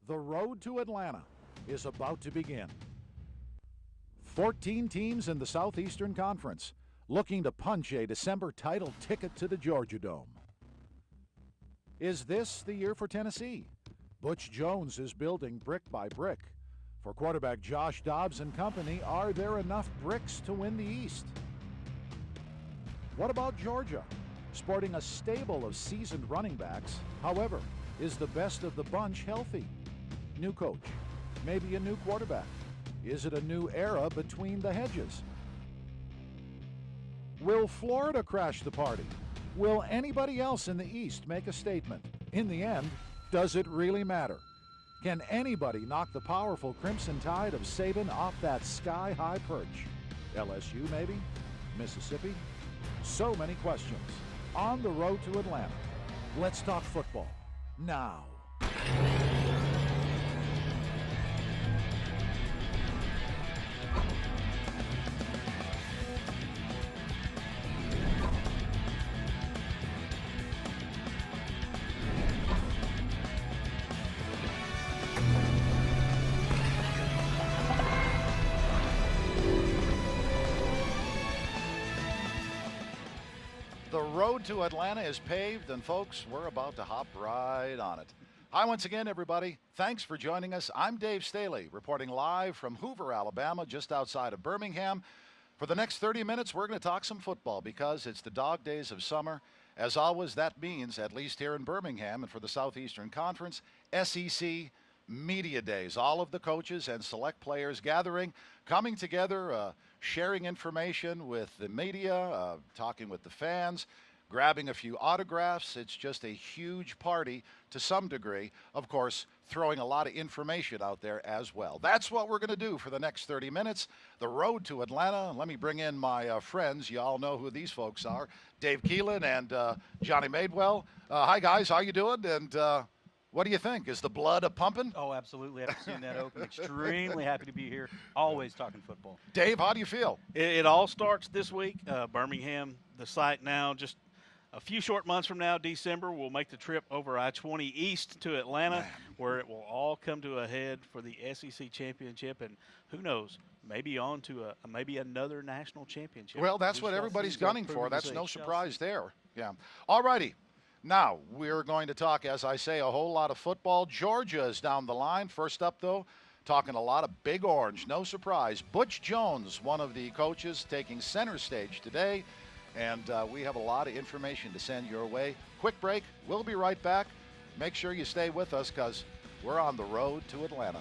The road to Atlanta is about to begin. 14 teams in the Southeastern Conference looking to punch a December title ticket to the Georgia Dome. Is this the year for Tennessee? Butch Jones is building brick by brick. For quarterback Josh Dobbs and company, are there enough bricks to win the East? What about Georgia? Sporting a stable of seasoned running backs, however, is the best of the bunch healthy? New coach, maybe a new quarterback. Is it a new era between the hedges? Will Florida crash the party? Will anybody else in the East make a statement? In the end, does it really matter? Can anybody knock the powerful Crimson Tide of Saban off that sky-high perch? LSU maybe? Mississippi? So many questions. On the road to Atlanta. Let's talk football now. The road to Atlanta is paved, and folks, we're about to hop right on it. Hi once again, everybody. Thanks for joining us. I'm Dave Staley, reporting live from Hoover, Alabama, just outside of Birmingham. For the next 30 minutes, we're going to talk some football because it's the dog days of summer. As always, that means, at least here in Birmingham and for the Southeastern Conference, SEC Media Days. All of the coaches and select players gathering, coming together, sharing information with the media, talking with the fans, grabbing a few autographs. It's just a huge party to some degree. Of course, throwing a lot of information out there as well. That's what we're going to do for the next 30 minutes. The road to Atlanta. Let me bring in my friends. You all know who these folks are. Dave Keelan and Johnny Madewell. Hi, guys. How you doing? And what do you think? Is the blood a-pumping? Oh, absolutely. After seeing that open, extremely happy to be here. Always talking football. Dave, how do you feel? It all starts this week. Birmingham, the site now, just a few short months from now, December, we'll make the trip over I-20 East to Atlanta, where it will all come to a head for the SEC championship, and who knows, maybe on to maybe another national championship. Well, that's what everybody's gunning for. That's no surprise there. Yeah. All righty. Now, we're going to talk, as I say, a whole lot of football. Georgia is down the line. First up, though, talking a lot of Big Orange. No surprise. Butch Jones, one of the coaches, taking center stage today. And we have a lot of information to send your way. Quick break. We'll be right back. Make sure you stay with us because we're on the road to Atlanta.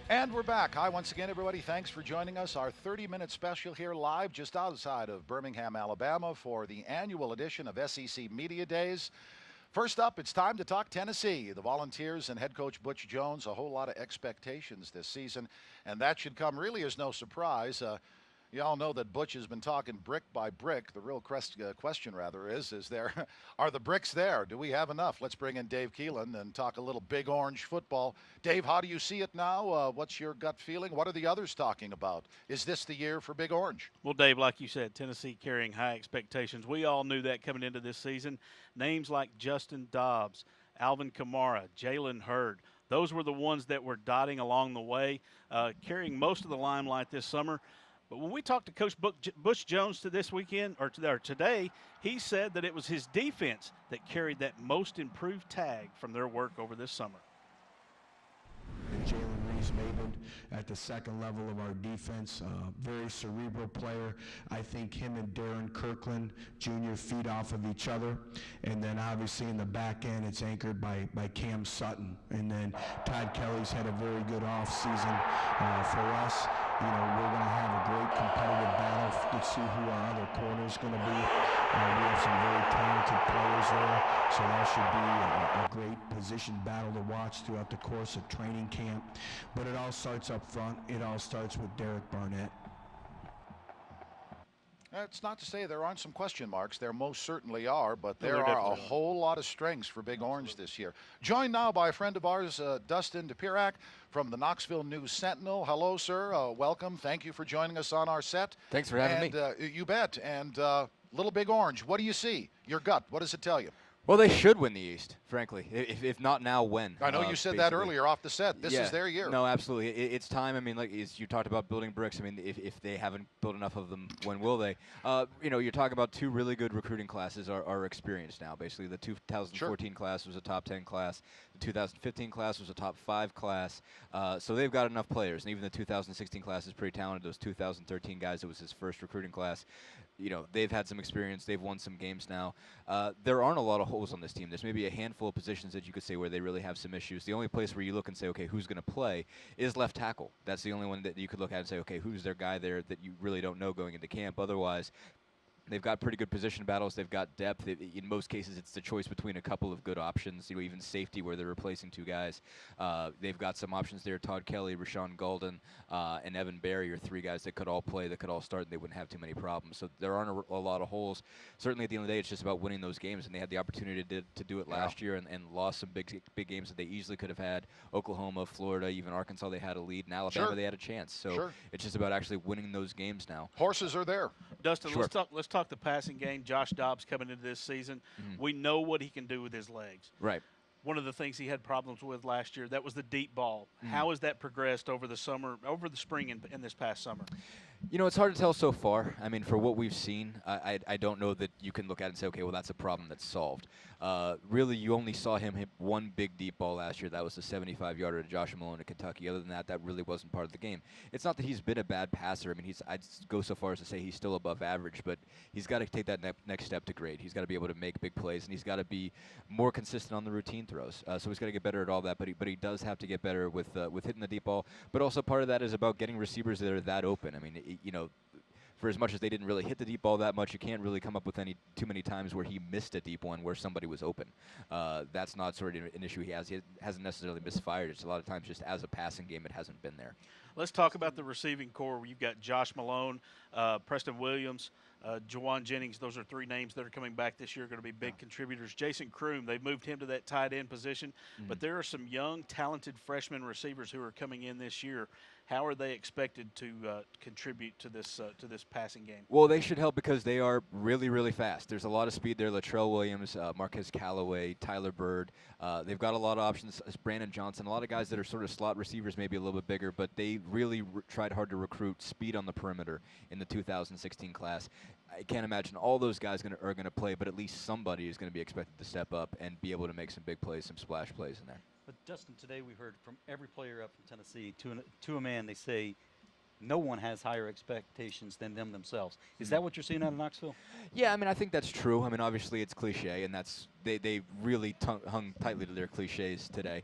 And we're back. Hi once again, everybody. Thanks for joining us. Our 30-minute special here live just outside of Birmingham, Alabama for the annual edition of SEC Media Days. First up, it's time to talk Tennessee. The Volunteers and head coach Butch Jones, a whole lot of expectations this season, and that should come really as no surprise. You all know that Butch has been talking brick by brick. The real question, is there are the bricks there? Do we have enough? Let's bring in Dave Keelan and talk a little Big Orange football. Dave, how do you see it now? What's your gut feeling? What are the others talking about? Is this the year for Big Orange? Well, Dave, like you said, Tennessee carrying high expectations. We all knew that coming into this season. Names like Justin Dobbs, Alvin Kamara, Jalen Hurd, those were the ones that were dotting along the way, carrying most of the limelight this summer. But when we talked to Coach Butch Jones this weekend or today, he said that it was his defense that carried that most improved tag from their work over this summer. Jalen Reese-Maybin at the second level of our defense, very cerebral player. I think him and Darren Kirkland Jr. feed off of each other. And then obviously in the back end, it's anchored by Cam Sutton. And then Todd Kelly's had a very good offseason for us. You know, we're going to have a great competitive battle to see who our other corner is going to be. We have some very talented players there, so that should be a great position battle to watch throughout the course of training camp. But it all starts up front. It all starts with Derek Barnett. It's not to say there aren't some question marks. There most certainly are, but No, there there are a definitely are. whole lot of strengths for Big Orange this year. Joined now by a friend of ours, Dustin DePirac from the Knoxville News-Sentinel. Hello, sir. Welcome. Thank you for joining us on our set. Thanks for having me. You bet. And Little Big Orange, what do you see? Your gut, what does it tell you? Well, they should win the East, frankly. If not now, when? I know you said that earlier off the set. This is their year. No, absolutely. It's time. I mean, like you talked about building bricks. I mean, if they haven't built enough of them, when will they? You're talking about two really good recruiting classes are experienced now. Basically, the 2014 class was a top 10 class. The 2015 class was a top 5 class. So they've got enough players. And even the 2016 class is pretty talented. Those 2013 guys, it was his first recruiting class. They've had some experience. They've won some games now. There aren't a lot of holes on this team. There's maybe a handful of positions that you could say where they really have some issues. The only place where you look and say, okay, who's going to play is left tackle. That's the only one that you could look at and say, okay, who's their guy there that you really don't know going into camp. Otherwise, they've got pretty good position battles. They've got depth. In most cases, it's the choice between a couple of good options, even safety where they're replacing 2 guys. They've got some options there. Todd Kelly, Rashawn Golden, and Evan Barry are 3 guys that could all play, that could all start, and they wouldn't have too many problems. So there aren't a lot of holes. Certainly at the end of the day, it's just about winning those games, and they had the opportunity to do it last year and lost some big games that they easily could have had. Oklahoma, Florida, even Arkansas, they had a lead. In Alabama, they had a chance. So it's just about actually winning those games now. Horses are there. Dustin, let's talk the passing game. Josh Dobbs coming into this season. We know what he can do with his legs. Right. One of the things he had problems with last year, that was the deep ball. How has that progressed over the spring and this past summer? It's hard to tell so far. I mean, for what we've seen, I don't know that you can look at it and say, okay, well, that's a problem that's solved. Really, you only saw him hit one big deep ball last year. That was the 75-yarder to Josh Malone at Kentucky. Other than that, that really wasn't part of the game. It's not that he's been a bad passer. I mean, I'd go so far as to say he's still above average, but he's got to take that next step to grade. He's got to be able to make big plays, and he's got to be more consistent on the routine throws. So he's got to get better at all that, but he does have to get better with hitting the deep ball. But also part of that is about getting receivers that are that open. I mean, for as much as they didn't really hit the deep ball that much, you can't really come up with too many times where he missed a deep one where somebody was open. That's not sort of an issue he has. He hasn't necessarily misfired. It's a lot of times just as a passing game, it hasn't been there. Let's talk about the receiving core. You've got Josh Malone, Preston Williams, Jawan Jennings. Those are 3 names that are coming back this year, going to be big contributors. Jason Kroom, they've moved him to that tight end position, but there are some young, talented freshman receivers who are coming in this year. How are they expected to contribute to this passing game? Well, they should help because they are really, really fast. There's a lot of speed there. Latrell Williams, Marquez Callaway, Tyler Bird. They've got a lot of options. Brandon Johnson, a lot of guys that are sort of slot receivers, maybe a little bit bigger, but they really tried hard to recruit speed on the perimeter in the 2016 class. I can't imagine all those guys are going to play, but at least somebody is going to be expected to step up and be able to make some big plays, some splash plays in there. But Dustin, today we heard from every player up from Tennessee, to a man, they say no one has higher expectations than them themselves. Is that what you're seeing out of Knoxville? Yeah, I mean, I think that's true. I mean, obviously it's cliche, and they really hung tightly to their cliches today.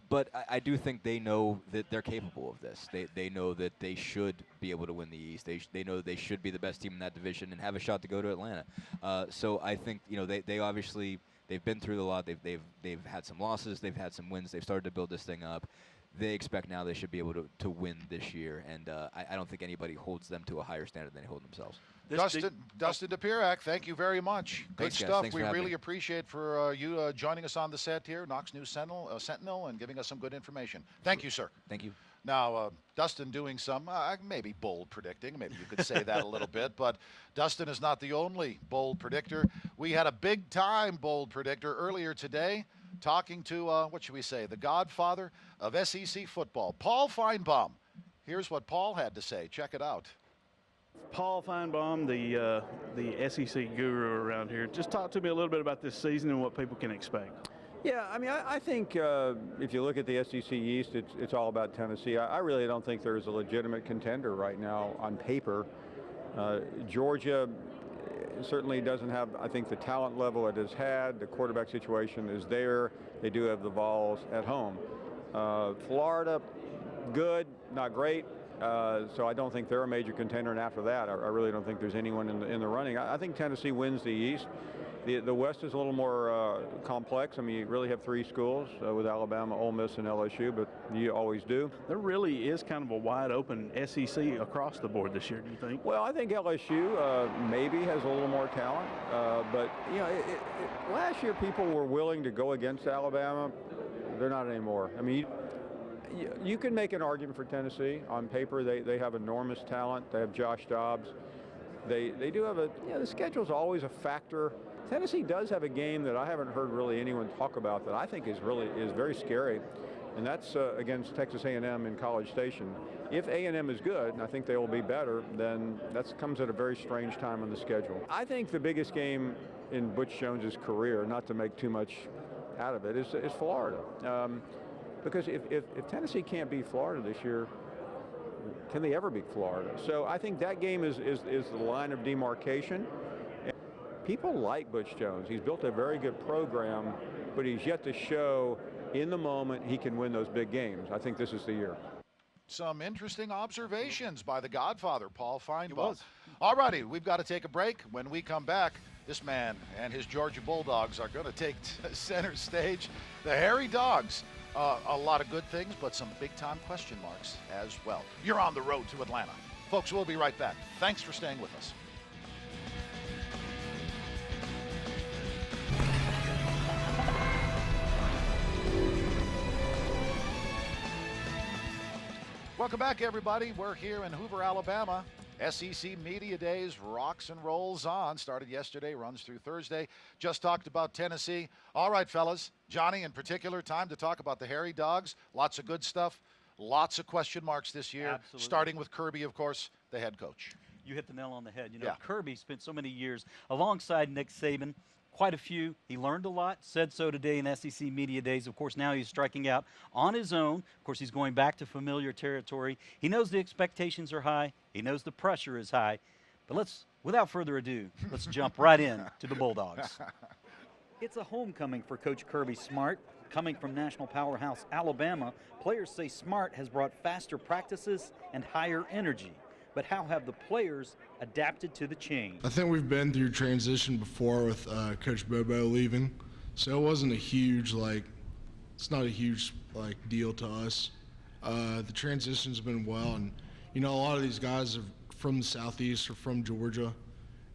But I do think they know that they're capable of this. They know that they should be able to win the East. They know they should be the best team in that division and have a shot to go to Atlanta. So I think they obviously. They've been through a lot. They've had some losses. They've had some wins. They've started to build this thing up. They expect now they should be able to win this year, and I don't think anybody holds them to a higher standard than they hold themselves. Dustin DePirac, thank you very much. Good Thanks, stuff. Thanks we for having really me. appreciate for you joining us on the set here, Knox News Sentinel, and giving us some good information. Thank you, sir. Thank you. Now, Dustin doing some maybe bold predicting. Maybe you could say that a little bit. But Dustin is not the only bold predictor. We had a big-time bold predictor earlier today talking to, what should we say, the godfather of SEC football, Paul Feinbaum. Here's what Paul had to say. Check it out. Paul Feinbaum, the SEC guru around here. Just talk to me a little bit about this season and what people can expect. Yeah, I mean, I think if you look at the SEC East, it's all about Tennessee. I really don't think there's a legitimate contender right now on paper. Georgia certainly doesn't have, I think, the talent level it has had. The quarterback situation is there. They do have the Vols at home. Florida, good, not great. So I don't think they're a major contender. And after that, I really don't think there's anyone in the running. I think Tennessee wins the East. The West is a little more complex. I mean, you really have three schools with Alabama, Ole Miss, and LSU, but you always do. There really is kind of a wide open SEC across the board this year, do you think? Well, I think LSU maybe has a little more talent, but you know, last year people were willing to go against Alabama. They're not anymore. I mean, you can make an argument for Tennessee. On paper, they have enormous talent. They have Josh Dobbs. They do have the schedule's always a factor. Tennessee does have a game that I haven't heard really anyone talk about that I think is very scary, and that's against Texas A&M in College Station. If A&M is good, and I think they will be better, then that comes at a very strange time on the schedule. I think the biggest game in Butch Jones's career, not to make too much out of it, is Florida. Because if Tennessee can't beat Florida this year, can they ever beat Florida? So I think that game is the line of demarcation. People like Butch Jones. He's built a very good program, but he's yet to show in the moment he can win those big games. I think this is the year. Some interesting observations by the Godfather, Paul Feinbaum. All righty, we've got to take a break. When we come back, this man and his Georgia Bulldogs are going to take center stage. The Hairy Dogs. A lot of good things, but some big-time question marks as well. You're on the road to Atlanta. Folks, we'll be right back. Thanks for staying with us. Welcome back, everybody. We're here in Hoover, Alabama. SEC Media Days rocks and rolls on. Started yesterday, runs through Thursday. Just talked about Tennessee. All right, fellas. Johnny, in particular, time to talk about the Hairy Dogs. Lots of good stuff. Lots of question marks this year. Absolutely. Starting with Kirby, of course, the head coach. You hit the nail on the head. You know, Yeah. Kirby spent so many years alongside Nick Saban. Quite a few. He learned a lot, said so today in SEC Media Days. Of course, now he's striking out on his own. Of course, he's going back to familiar territory. He knows the expectations are high. He knows the pressure is high. But without further ado, let's jump right in to the Bulldogs. It's a homecoming for Coach Kirby Smart. Coming from national powerhouse Alabama, players say Smart has brought faster practices and higher energy. But how have the players adapted to the change? I think we've been through transition before with Coach Bobo leaving, so it wasn't a huge it's not a huge deal to us. The transition's been well, and you know, a lot of these guys are from the Southeast or from Georgia,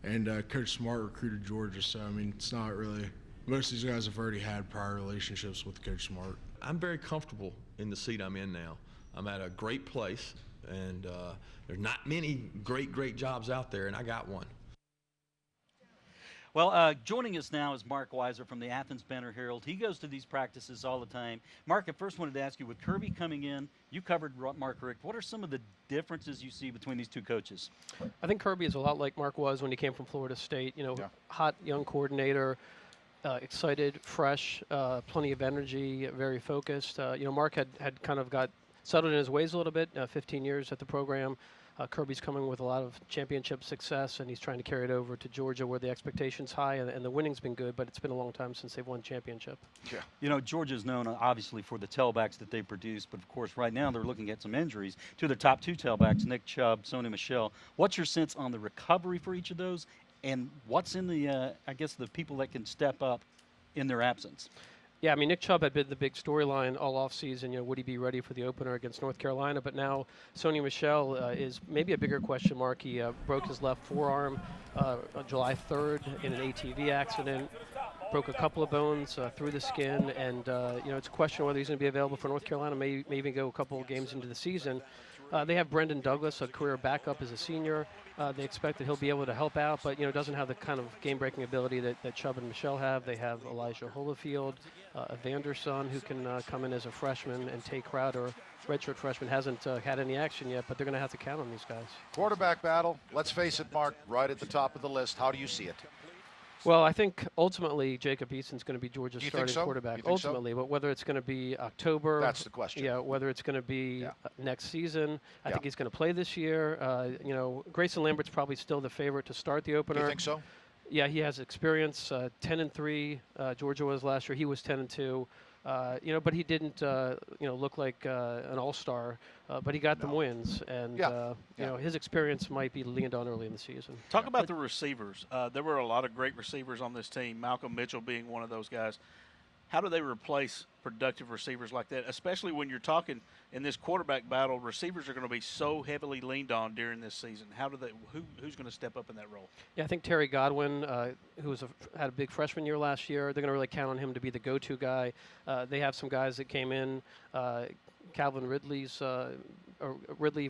and Coach Smart recruited Georgia, so I mean, it's not really. Most of these guys have already had prior relationships with Coach Smart. I'm very comfortable in the seat I'm in now. I'm at a great place, and there's not many great jobs out there, and I got one. Well, joining us now is Mark Weiser from the Athens Banner-Herald. He goes to these practices all the time. Mark, I first wanted to ask you, with Kirby coming in, you covered Mark Richt. What are some of the differences you see between these two coaches? I think Kirby is a lot like Mark was when he came from Florida State. You know, hot young coordinator, excited, fresh, plenty of energy, very focused. You know, Mark had kind of got settled in his ways a little bit, 15 years at the program. Kirby's coming with a lot of championship success, and he's trying to carry it over to Georgia where the expectation's high, and the winning's been good, but it's been a long time since they've won championship. Yeah. You know, Georgia's known, obviously, for the tailbacks that they produce, but, of course, right now they're looking at some injuries to their top two tailbacks, Nick Chubb, Sony Michel. What's your sense on the recovery for each of those, and what's in the, I guess, the people that can step up in their absence? Yeah, I mean, Nick Chubb had been the big storyline all offseason. You know, would he be ready for the opener against North Carolina? But now Sony Michel is maybe a bigger question mark. He broke his left forearm on July 3rd in an ATV accident, broke a couple of bones through the skin, and, you know, it's a question whether he's going to be available for North Carolina, may even go a couple of games into the season. They have Brendan Douglas, a career backup as a senior. They expect that he'll be able to help out, but, you know, doesn't have the kind of game-breaking ability that Chubb and Michelle have. They have Elijah Holyfield, a Vanderson, who can come in as a freshman, and Tay Crowder, redshirt freshman, hasn't had any action yet, but they're going to have to count on these guys. Quarterback battle. Let's face it, Mark, right at the top of the list. How do you see it? Well, I think ultimately Jacob Eason's going to be Georgia's You think starting so? quarterback. You think so? Ultimately, but whether it's going to be October, That's the question. Yeah, whether it's going to be next season, I Yeah. think he's going to play this year. You know, Grayson Lambert's probably still the favorite to start the opener. You think so? Yeah, he has experience. 10-3, Georgia was last year. He was 10-2. But he didn't, look like an all-star. But he got them wins, and his experience might be leaned on early in the season. Talk about the receivers. There were a lot of great receivers on this team. Malcolm Mitchell being one of those guys. How do they replace productive receivers like that, especially when you're talking in this quarterback battle? Receivers are going to be so heavily leaned on during this season. Who's going to step up in that role? Yeah, I think Terry Godwin, who had a big freshman year last year, they're going to really count on him to be the go-to guy. They have some guys that came in.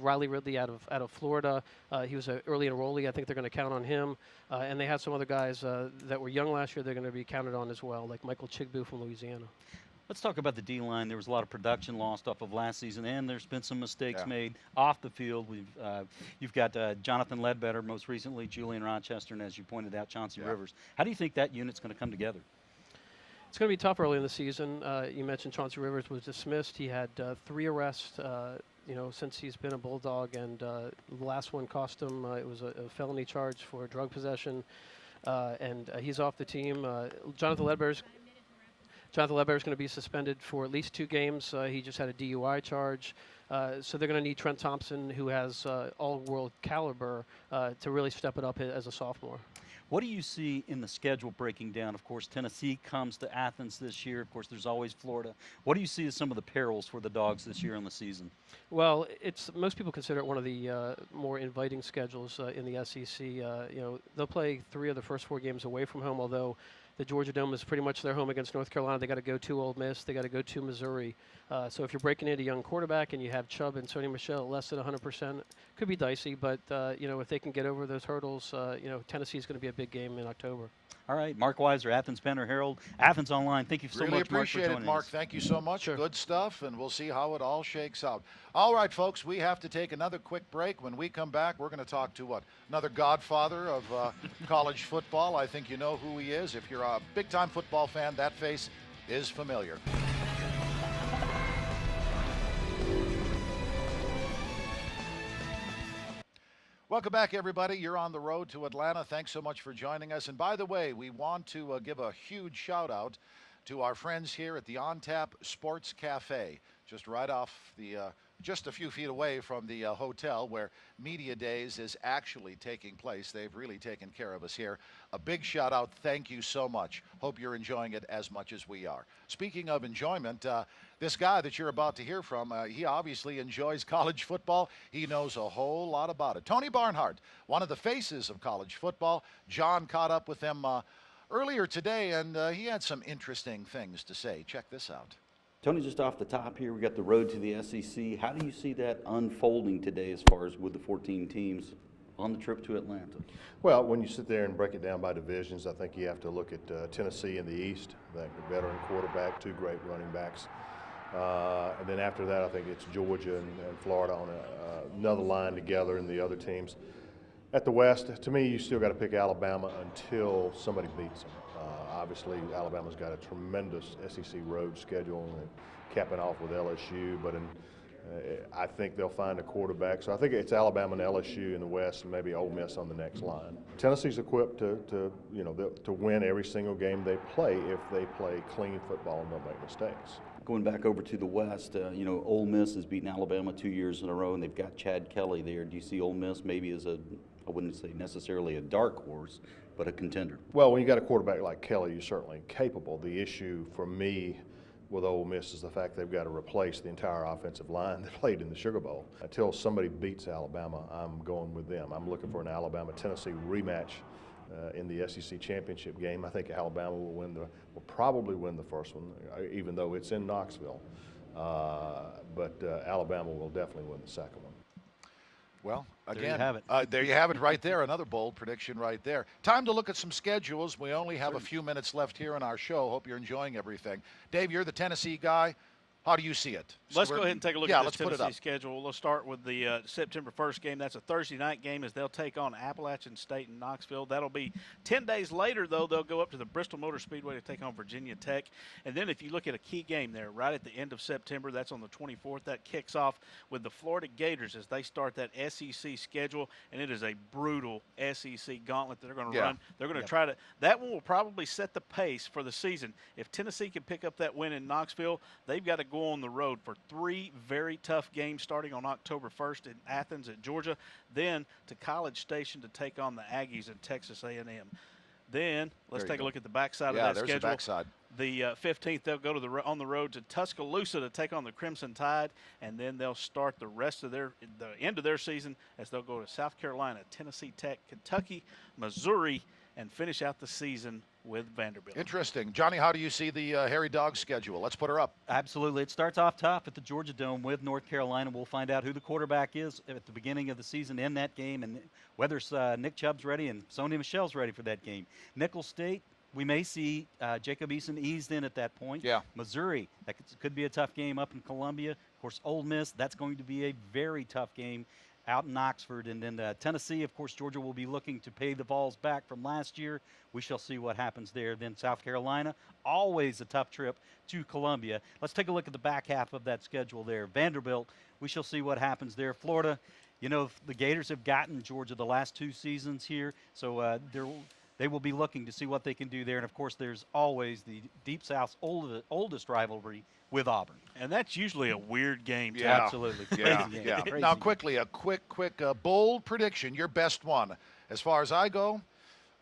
Riley Ridley out of Florida. He was an early enrollee. I think they're going to count on him. And they have some other guys that were young last year they're going to be counted on as well, like Michael Chigbu from Louisiana. Let's talk about the D-line. There was a lot of production lost off of last season, and there's been some mistakes made off the field. You've got Jonathan Ledbetter, most recently Julian Rochester, and as you pointed out, Chauncey Rivers. How do you think that unit's going to come together? It's going to be tough early in the season. You mentioned Chauncey Rivers was dismissed. He had 3 arrests, since he's been a Bulldog, and the last one cost him. It was a felony charge for drug possession, and he's off the team. Jonathan Ledbetter's going to be suspended for at least 2 games. He just had a DUI charge. So they're going to need Trent Thompson, who has all-world caliber, to really step it up as a sophomore. What do you see in the schedule breaking down? Of course, Tennessee comes to Athens this year. Of course, there's always Florida. What do you see as some of the perils for the Dogs this year in the season? Well, most people consider it one of the more inviting schedules in the SEC. They'll play 3 of the first 4 games away from home, although the Georgia Dome is pretty much their home against North Carolina. They got to go to Ole Miss. They got to go to Missouri. So if you're breaking into a young quarterback and you have Chubb and Sony Michel less than 100%, it could be dicey. But if they can get over those hurdles, Tennessee is going to be a big game in October. All right, Mark Weiser, Athens Banner Herald, Athens Online. Thank you so really much, Mark, for joining us. Mark. Thank you so much. Sure. Good stuff, and we'll see how it all shakes out. All right, folks, we have to take another quick break. When we come back, we're going to talk to another godfather of college football. I think you know who he is. If you're a big-time football fan, that face is familiar. Welcome back, everybody. You're on the road to Atlanta. Thanks so much for joining us. And by the way, we want to give a huge shout-out to our friends here at the On Tap Sports Cafe, just right off just a few feet away from the hotel where Media Days is actually taking place. They've really taken care of us here. A big shout out. Thank you so much. Hope you're enjoying it as much as we are. Speaking of enjoyment, this guy that you're about to hear from, he obviously enjoys college football. He knows a whole lot about it. Tony Barnhart, one of the faces of college football. John caught up with him earlier today, and he had some interesting things to say. Check this out. Tony, just off the top here, we got the road to the SEC. How do you see that unfolding today as far as with the 14 teams on the trip to Atlanta? Well, when you sit there and break it down by divisions, I think you have to look at Tennessee in the East. I think the veteran quarterback, 2 great running backs. And then after that, I think it's Georgia and Florida on another line together, and the other teams. At the West, to me, you still got to pick Alabama until somebody beats them. Obviously, Alabama's got a tremendous SEC road schedule, and capping off with LSU. But I think they'll find a quarterback. So I think it's Alabama and LSU in the West, and maybe Ole Miss on the next line. Tennessee's equipped to win every single game they play if they play clean football and don't make mistakes. Going back over to the West, Ole Miss has beaten Alabama 2 years in a row, and they've got Chad Kelly there. Do you see Ole Miss maybe as I wouldn't say necessarily a dark horse, but a contender? Well, when you got a quarterback like Kelly, you're certainly capable. The issue for me with Ole Miss is the fact they've got to replace the entire offensive line that played in the Sugar Bowl. Until somebody beats Alabama, I'm going with them. I'm looking for an Alabama-Tennessee rematch in the SEC championship game. I think Alabama will probably win the first one, even though it's in Knoxville. But Alabama will definitely win the second one. Well, again, there you have it. There you have it right there. Another bold prediction right there. Time to look at some schedules. We only have a few minutes left here in our show. Hope you're enjoying everything. Dave, you're the Tennessee guy. How do you see it? Let's go ahead and take a look at this let's put it Tennessee up. schedule. We'll start with the September 1st game. That's a Thursday night game as they'll take on Appalachian State in Knoxville. That'll be 10 days later, though. They'll go up to the Bristol Motor Speedway to take on Virginia Tech. And then if you look at a key game there, right at the end of September, that's on the 24th, that kicks off with the Florida Gators as they start that SEC schedule. And it is a brutal SEC gauntlet that they're going to run. They're going to try to – that one will probably set the pace for the season. If Tennessee can pick up that win in Knoxville, they've got to go on the road for 3 very tough games starting on October 1st in Athens at Georgia, then to College Station to take on the Aggies in Texas A&M. Then let's take a look at the backside of that schedule. The backside. The 15th, they'll go to on the road to Tuscaloosa to take on the Crimson Tide, and then they'll start the rest of the end of their season as they'll go to South Carolina, Tennessee Tech, Kentucky, Missouri, and finish out the season with Vanderbilt. Interesting. Johnny, how do you see the Hairy Dog schedule? Let's put her up. Absolutely. It starts off tough at the Georgia Dome with North Carolina. We'll find out who the quarterback is at the beginning of the season in that game and whether Nick Chubb's ready and Sony Michel's ready for that game. Nicholls State, we may see Jacob Eason eased in at that point. Yeah. Missouri, that could be a tough game up in Columbia. Of course, Ole Miss, that's going to be a very tough game out in Oxford. And then Tennessee, of course, Georgia will be looking to pay the Vols back from last year. We shall see what happens there. Then South Carolina, always a tough trip to Columbia. Let's take a look at the back half of that schedule there. Vanderbilt, we shall see what happens there. Florida, you know, the Gators have gotten Georgia the last 2 seasons here, so they will be looking to see what they can do there. And, of course, there's always the Deep South's oldest rivalry with Auburn. And that's usually a weird game, too. Absolutely. Crazy game. Crazy Now, game. quickly, a quick bold prediction, your best one. As far as I go,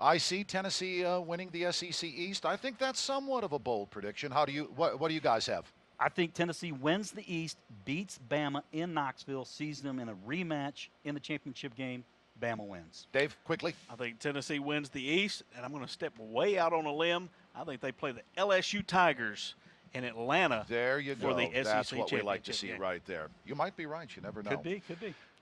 I see Tennessee winning the SEC East. I think that's somewhat of a bold prediction. What do you guys have? I think Tennessee wins the East, beats Bama in Knoxville, sees them in a rematch in the championship game. Bama wins. Dave, quickly. I think Tennessee wins the East, and I'm going to step way out on a limb. I think they play the LSU Tigers in Atlanta. There you go. For the That's SEC what we like to see game. right there. You might be right. You never know. Could be.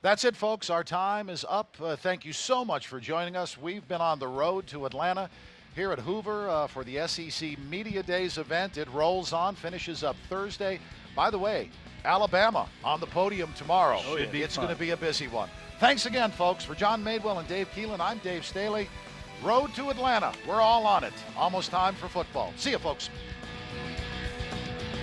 That's it, folks. Our time is up. Thank you so much for joining us. We've been on the road to Atlanta here at Hoover for the SEC Media Days event. It rolls on, finishes up Thursday. By the way, Alabama on the podium tomorrow. Oh, yeah. It's going to be a busy one. Thanks again, folks. For John Madewell and Dave Keelan, I'm Dave Staley. Road to Atlanta. We're all on it. Almost time for football. See you, folks.